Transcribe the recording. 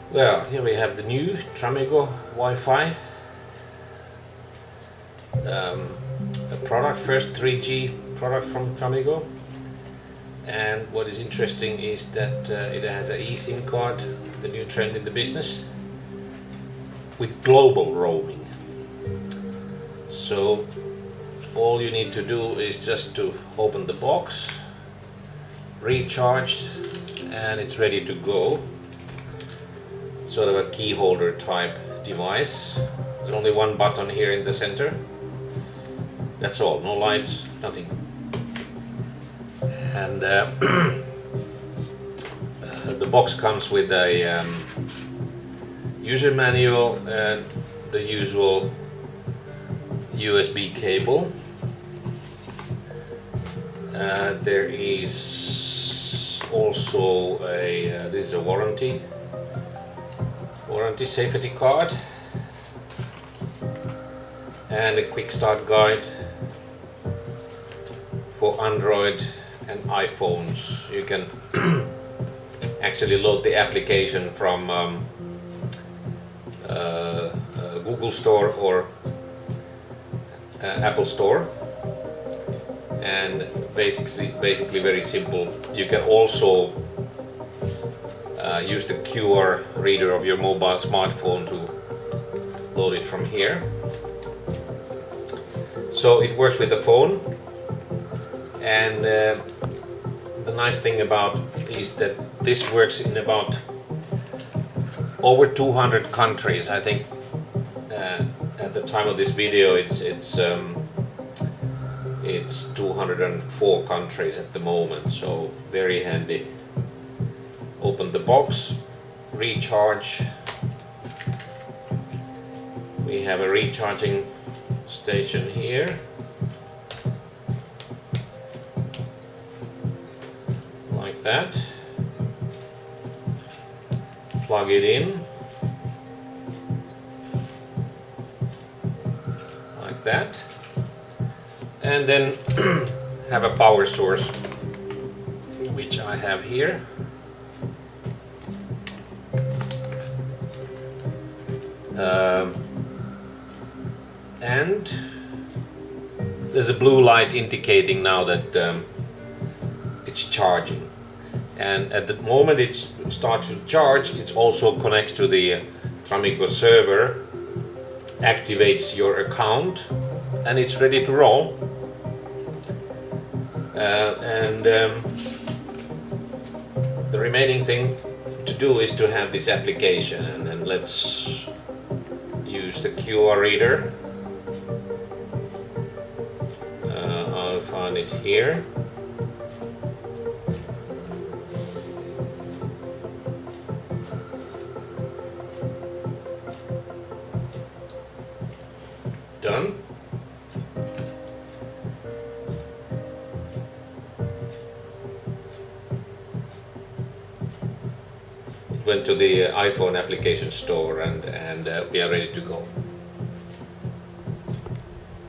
Well, here we have the new Tramigo Wi-Fi, a product, first 3G product from Tramigo. And what is interesting is that it has an eSIM card, the new trend in the business, with global roaming. So all you need to do is just to open the box, recharge, and it's ready to go. Sort of a key holder type device. There's only one button here in the center. That's all, no lights, nothing. And the box comes with a user manual and the usual USB cable. There is also this is a warranty safety card and a quick start guide for Android and iPhones. You can actually load the application from Google Store or Apple Store, and basically very simple. You can also use the QR reader of your mobile smartphone to load it from here. So it works with the phone, and the nice thing about is that this works in about over 200 countries. I think at the time of this video it's 204 countries at the moment, so very handy. Open the box, recharge. We have a recharging station here, like that. Plug it in, like that, and then have a power source, which I have here. And there's a blue light indicating now that it's charging, and at the moment it starts to charge, it also connects to the Tramigo server, activates your account, and it's ready to roll. The remaining thing to do is to have this application, and then let's use the QR reader. I'll find it here. Done. It went to the iPhone application store, and we are ready to go.